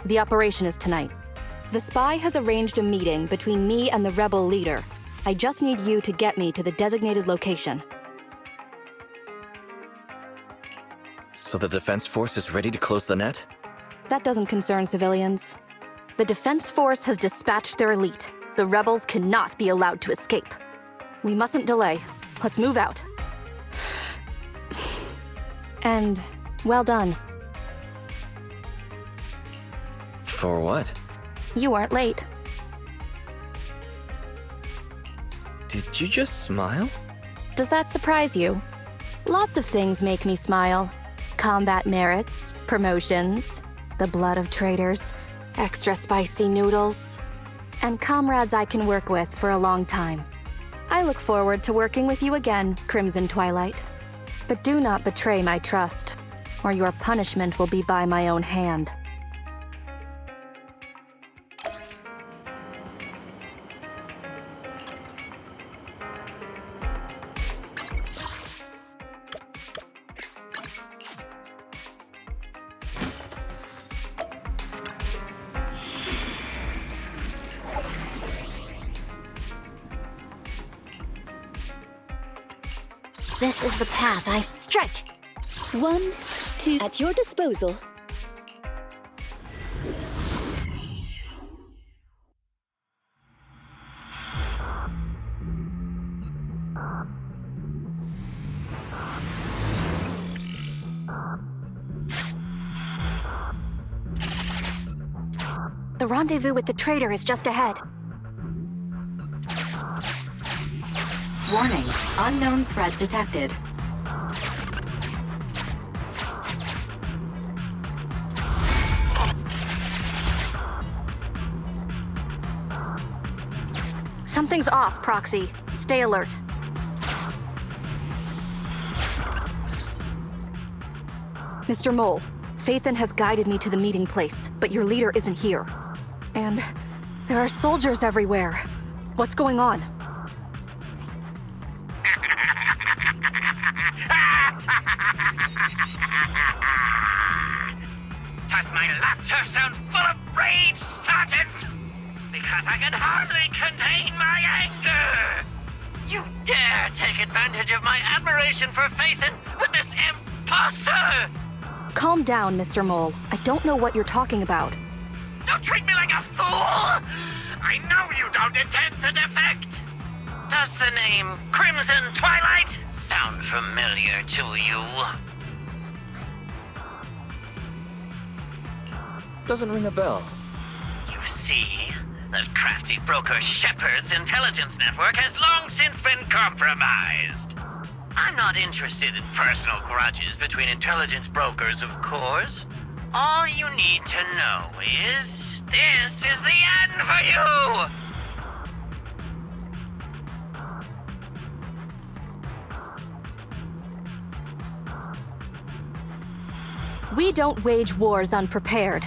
The operation is tonight. The spy has arranged a meeting between me and the rebel leader. I just need you to get me to the designated location. So the defense force is ready to close the net? That doesn't concern civilians. The defense force has dispatched their elite. The rebels cannot be allowed to escape. We mustn't delay. Let's move out. And well done. For what? You aren't late. Did you just smile? Does that surprise you? Lots of things make me smile. Combat merits, promotions, the blood of traitors, extra spicy noodles, and comrades I can work with for a long time. I look forward to working with you again, Crimson Twilight. But do not betray my trust, or your punishment will be by my own hand. This is the path I strike. 1, 2 at your disposal. The rendezvous with the traitor is just ahead. Warning, unknown threat detected. Something's off, Proxy. Stay alert. Mr. Mole, Phaethon has guided me to the meeting place, but your leader isn't here. And there are soldiers everywhere. What's going on? Does my laughter sound full of rage, Sergeant? Because I can hardly contain my anger! You dare take advantage of my admiration for Phaethon with this imposter! Calm down, Mr. Mole. I don't know what you're talking about. Don't treat me like a fool! I know you don't intend to defect! Does the name Crimson Twilight sound familiar to you? Doesn't ring a bell. You see, that crafty broker Shepard's intelligence network has long since been compromised. I'm not interested in personal grudges between intelligence brokers, of course. All you need to know is, this is the end for you! We don't wage wars unprepared.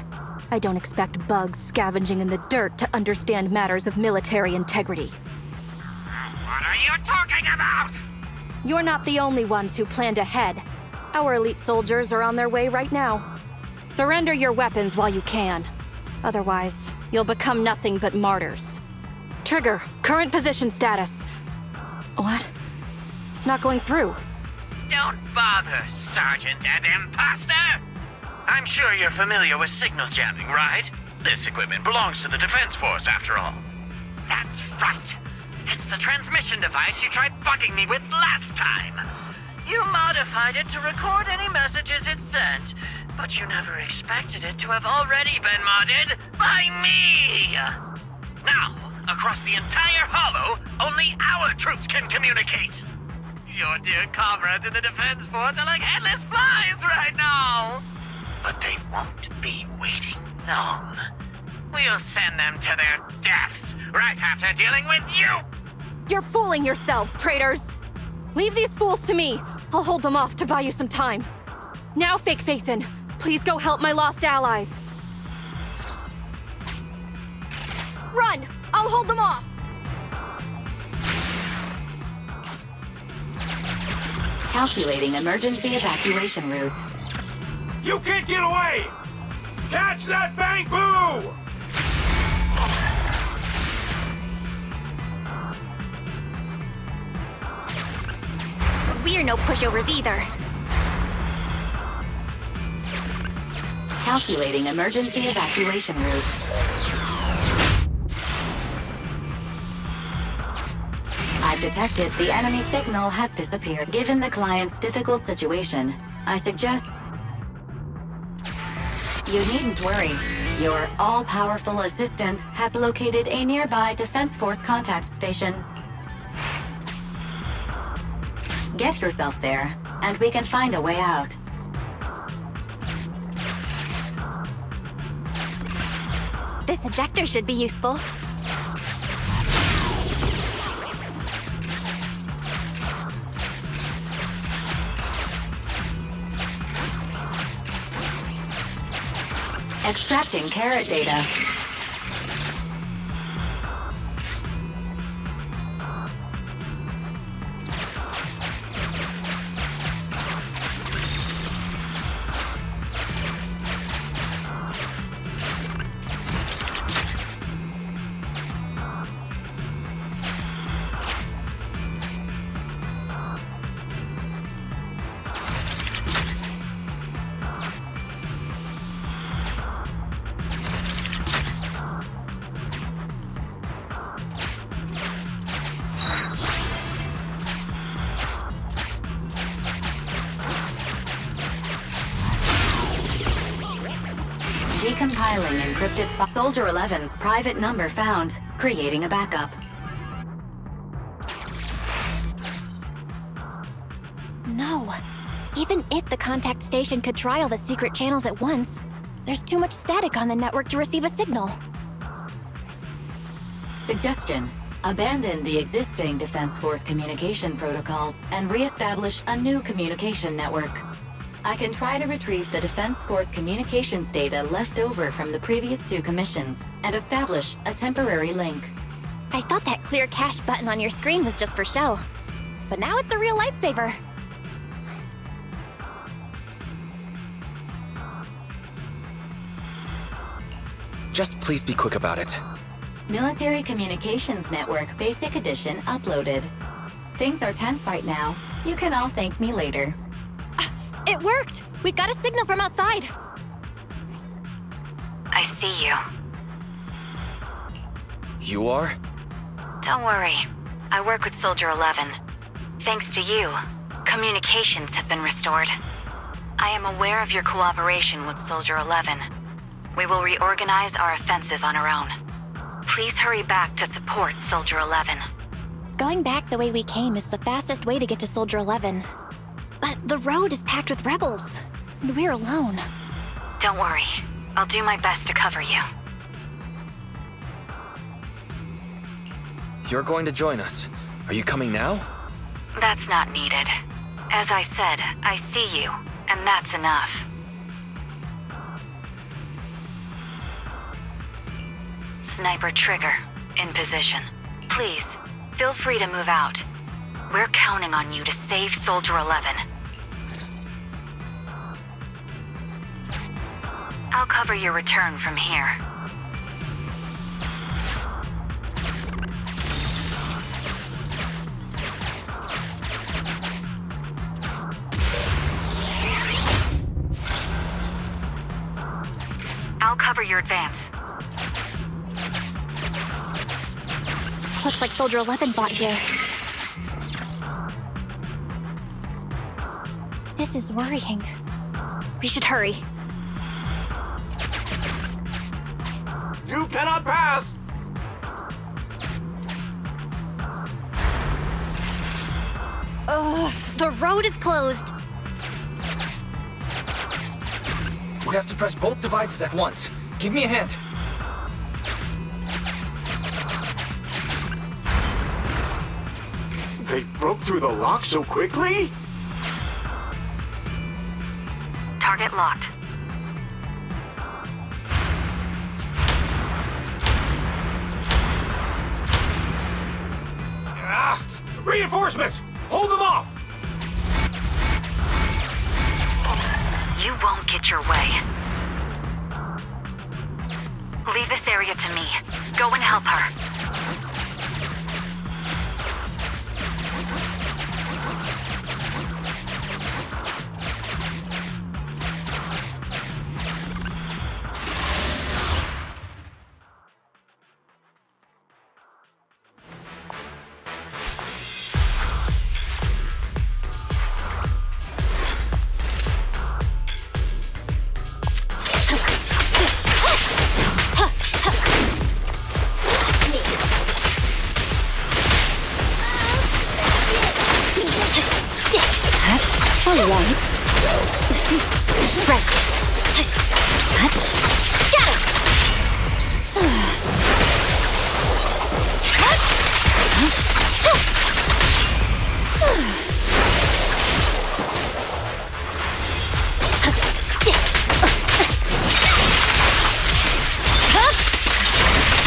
I don't expect bugs scavenging in the dirt to understand matters of military integrity. What are you talking about? You're not the only ones who planned ahead. Our elite soldiers are on their way right now. Surrender your weapons while you can. Otherwise, you'll become nothing but martyrs. Trigger, current position status. What? It's not going through. Don't bother, Sergeant and Imposter! I'm sure you're familiar with signal jamming, right? This equipment belongs to the Defense Force, after all. That's right. It's the transmission device you tried bugging me with last time. You modified it to record any messages it sent, but you never expected it to have already been modded by me! Now, across the entire Hollow, only our troops can communicate! Your dear comrades in the Defense Force are like headless flies right now! But they won't be waiting long. We'll send them to their deaths right after dealing with you! You're fooling yourselves, traitors! Leave these fools to me. I'll hold them off to buy you some time. Now, Fake Phaethon, please go help my lost allies. Run! I'll hold them off! Calculating emergency evacuation route. You can't get away! Catch that bang boo! We're no pushovers either. Calculating emergency evacuation route. I've detected the enemy signal has disappeared. Given the client's difficult situation, I suggest... You needn't worry. Your all-powerful assistant has located a nearby Defense Force contact station. Get yourself there, and we can find a way out. This ejector should be useful. Extracting carrot data. Decompiling encrypted Soldier 11's private number found, creating a backup. No. Even if the contact station could try all the secret channels at once, there's too much static on the network to receive a signal. Suggestion: abandon the existing Defense Force communication protocols and re-establish a new communication network. I can try to retrieve the Defense Force communications data left over from the previous 2 commissions and establish a temporary link. I thought that clear cache button on your screen was just for show, but now it's a real lifesaver. Just please be quick about it. Military Communications Network Basic Edition uploaded. Things are tense right now. You can all thank me later. It worked! We got a signal from outside! I see you. You are? Don't worry. I work with Soldier 11. Thanks to you, communications have been restored. I am aware of your cooperation with Soldier 11. We will reorganize our offensive on our own. Please hurry back to support Soldier 11. Going back the way we came is the fastest way to get to Soldier 11. But the road is packed with rebels, and we're alone. Don't worry. I'll do my best to cover you. You're going to join us. Are you coming now? That's not needed. As I said, I see you, and that's enough. Sniper trigger, in position. Please, feel free to move out. We're counting on you to save Soldier 11. I'll cover your return from here. I'll cover your advance. Looks like Soldier 11 bought here. This is worrying. We should hurry. You cannot pass! Ugh, the road is closed. We have to press both devices at once. Give me a hand. They broke through the lock so quickly? Target locked. Reinforcements! Hold them off! You won't get your way. Leave this area to me. Go and help her.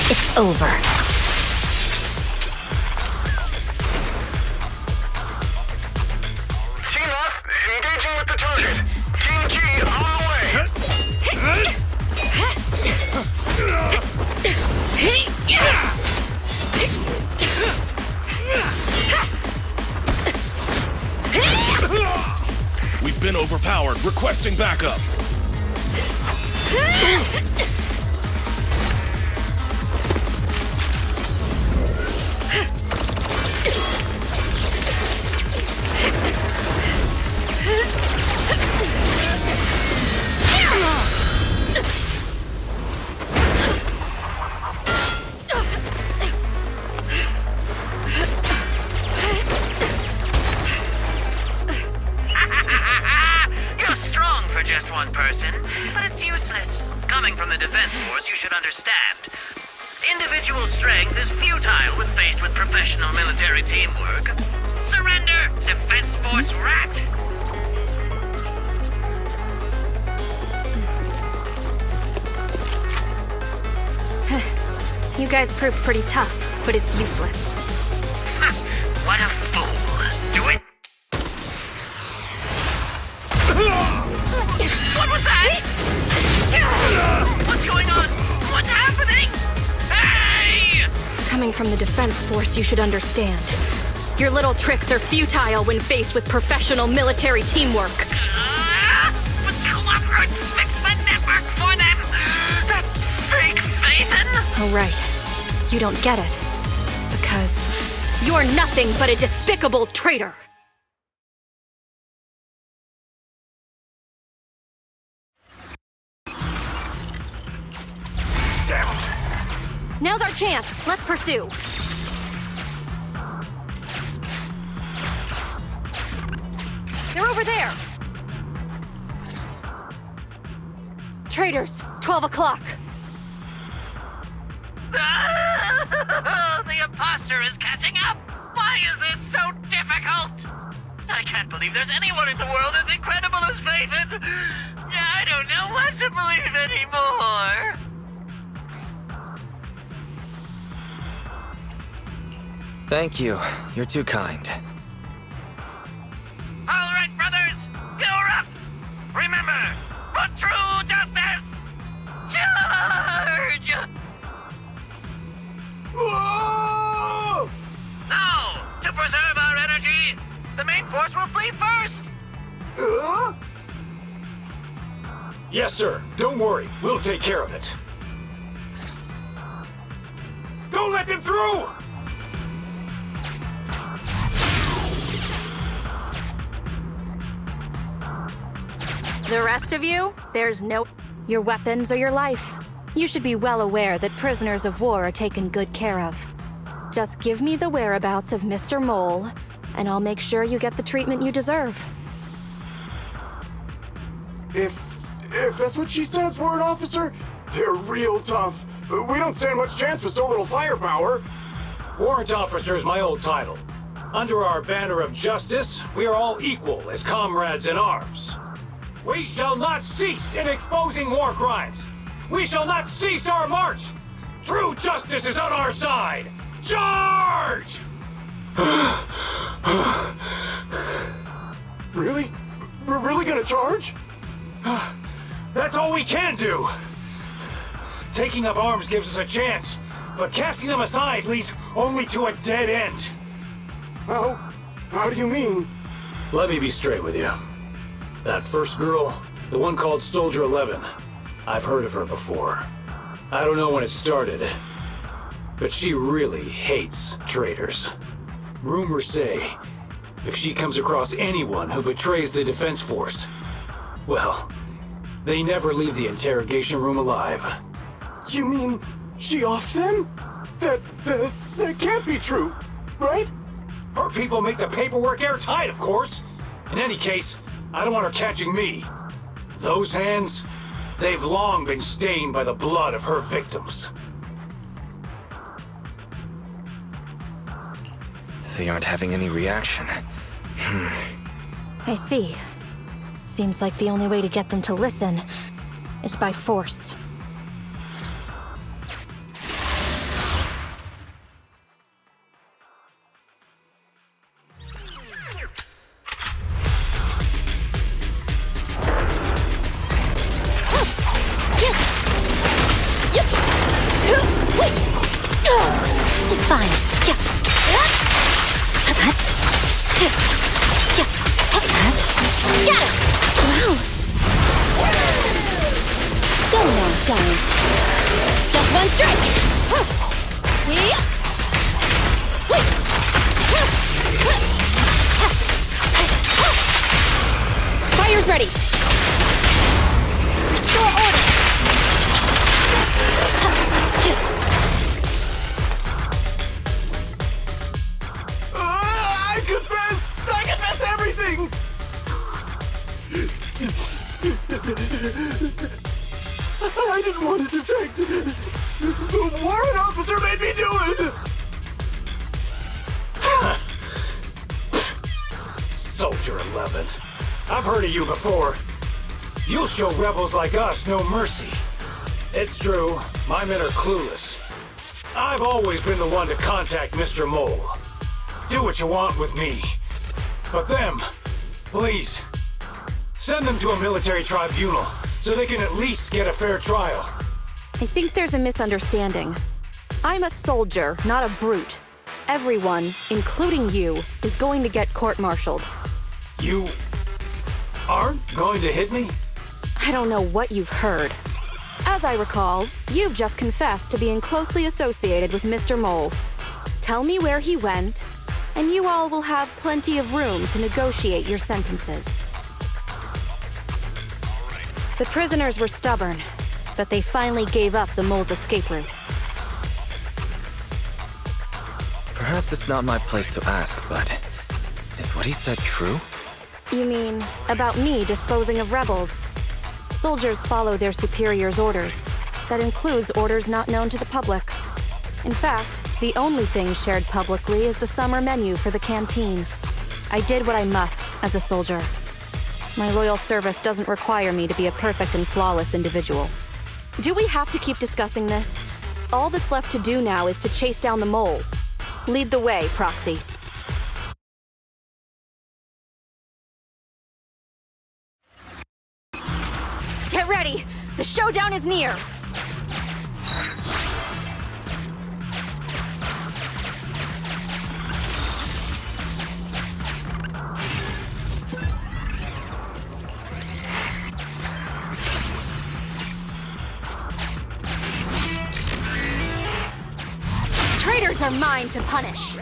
It's over. Team F, engaging with the target. Team G, on the way. We've been overpowered. Requesting backup. You're strong for just one person, but it's useless. Coming from the Defense Force, you should understand. Individual strength is futile when faced with professional military teamwork. Surrender, Defense Force rat! You guys proved pretty tough, but it's useless. Ha, what a fool. Do it! What was that? What's going on? What's happening? Hey! Coming from the Defense Force, you should understand. Your little tricks are futile when faced with professional military teamwork. But Clockwork fix the network for them! That fake Phaethon! Oh, right. You don't get it. Because you're nothing but a despicable traitor. Now's our chance. Let's pursue. They're over there. Traitors, 12 o'clock. The imposter is catching up! Why is this so difficult? I can't believe there's anyone in the world as incredible as Phaethon! I don't know what to believe anymore! Thank you. You're too kind. All right, brothers! You're up! Remember, for true justice! Charge! Whoa! Now, to preserve our energy, the main force will flee first! Huh? Yes, sir. Don't worry. We'll take care of it. Don't let them through! The rest of you, there's no... Your weapons or your life. You should be well aware that prisoners of war are taken good care of. Just give me the whereabouts of Mr. Mole, and I'll make sure you get the treatment you deserve. If that's what she says, Warrant Officer, they're real tough. We don't stand much chance with so little firepower. Warrant Officer is my old title. Under our banner of justice, we are all equal as comrades in arms. We shall not cease in exposing war crimes. We shall not cease our march. True justice is on our side. Charge! Really? We're really gonna charge? That's all we can do. Taking up arms gives us a chance, but casting them aside leads only to a dead end. How do you mean? Let me be straight with you. That first girl, the one called Soldier 11, I've heard of her before. I don't know when it started, but she really hates traitors. Rumors say, if she comes across anyone who betrays the Defense Force, well, they never leave the interrogation room alive. You mean she offed them? That can't be true, right? Her people make the paperwork airtight, of course. In any case, I don't want her catching me. Those hands, they've long been stained by the blood of her victims. They aren't having any reaction. I see. Seems like the only way to get them to listen is by force. Fine. Got it! Wow! Go now, giant. Just one strike! Fire's ready! Restore order! I confess everything! I didn't want to defect. The warrant officer made me do it! Soldier 11. I've heard of you before. You'll show rebels like us no mercy. It's true, my men are clueless. I've always been the one to contact Mr. Mole. Do what you want with me. But them, please, send them to a military tribunal so they can at least get a fair trial. I think there's a misunderstanding. I'm a soldier, not a brute. Everyone, including you, is going to get court-martialed. You aren't going to hit me? I don't know what you've heard. As I recall, you've just confessed to being closely associated with Mr. Mole. Tell me where he went, and you all will have plenty of room to negotiate your sentences. The prisoners were stubborn, but they finally gave up the Mole's escape route. Perhaps it's not my place to ask, but is what he said true? You mean, about me disposing of rebels? Soldiers follow their superiors' orders. That includes orders not known to the public. In fact, the only thing shared publicly is the summer menu for the canteen. I did what I must as a soldier. My loyal service doesn't require me to be a perfect and flawless individual. Do we have to keep discussing this? All that's left to do now is to chase down the Mole. Lead the way, Proxy. Get ready! The showdown is near! Traitors are mine to punish!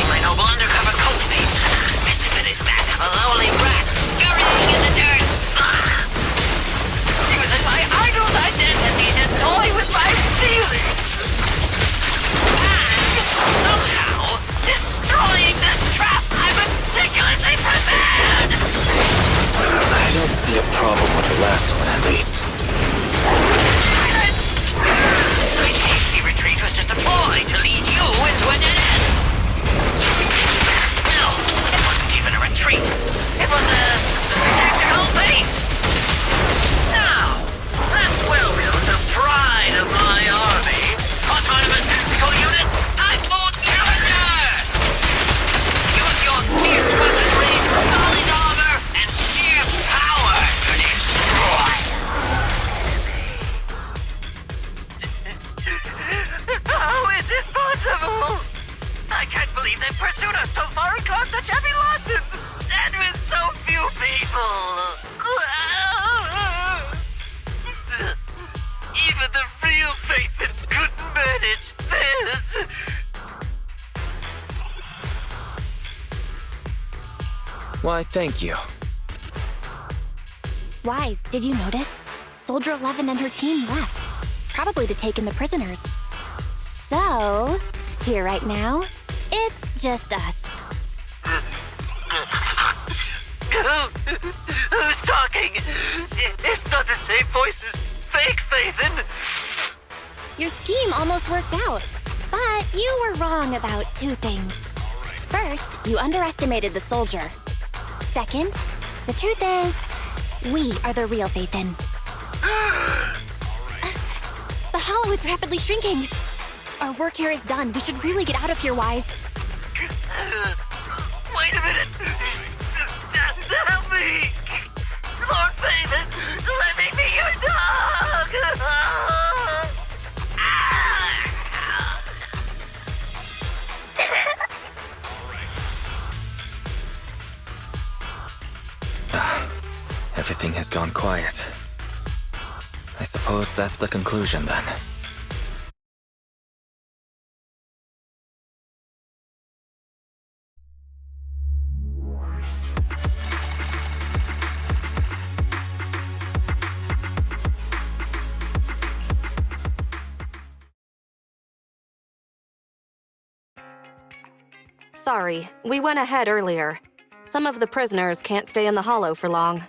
My noble undercover coat face, as if it is that of a lowly rat, scurrying can't believe they've pursued us so far and caused such heavy losses! And with so few people! Even the real Phaethon couldn't manage this! Why, thank you. Wise, did you notice? Soldier 11 and her team left. Probably to take in the prisoners. So, here right now, it's just us. Who's talking? It's not the same voice as fake Phaethon. Your scheme almost worked out, but you were wrong about two things. First, you underestimated the soldier. Second, the truth is, we are the real Phaethon. The hollow is rapidly shrinking. Our work here is done. We should really get out of here, Wise. Wait a minute! Help me! Lord Phaethon, let me be your dog! Everything has gone quiet. I suppose that's the conclusion then. Sorry, we went ahead earlier. Some of the prisoners can't stay in the hollow for long.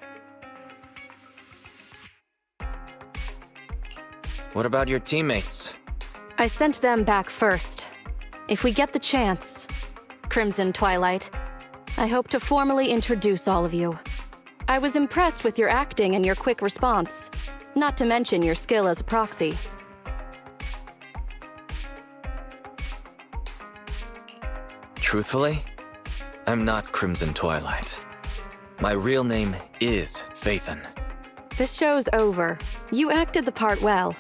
What about your teammates? I sent them back first. If we get the chance, Crimson Twilight, I hope to formally introduce all of you. I was impressed with your acting and your quick response, not to mention your skill as a proxy. Truthfully, I'm not Crimson Twilight. My real name is Phaethon. This show's over. You acted the part well.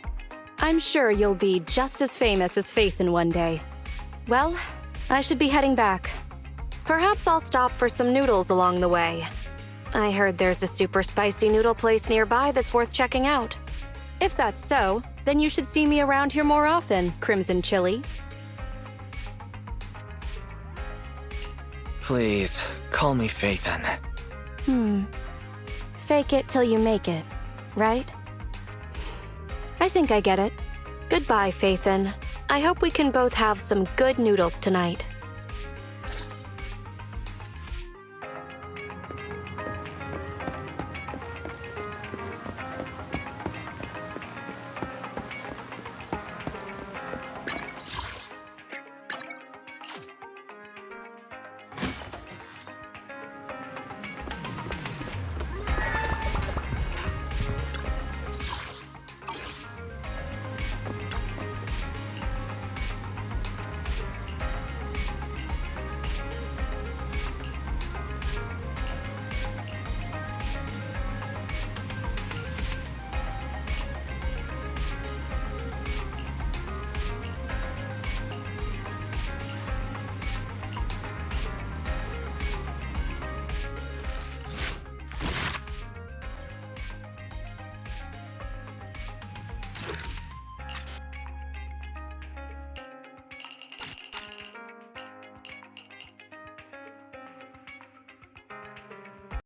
I'm sure you'll be just as famous as Phaethon one day. Well, I should be heading back. Perhaps I'll stop for some noodles along the way. I heard there's a super spicy noodle place nearby that's worth checking out. If that's so, then you should see me around here more often, Crimson Chili. Please, call me Phaethon. Fake it till you make it, right? I think I get it. Goodbye, Phaethon. I hope we can both have some good noodles tonight.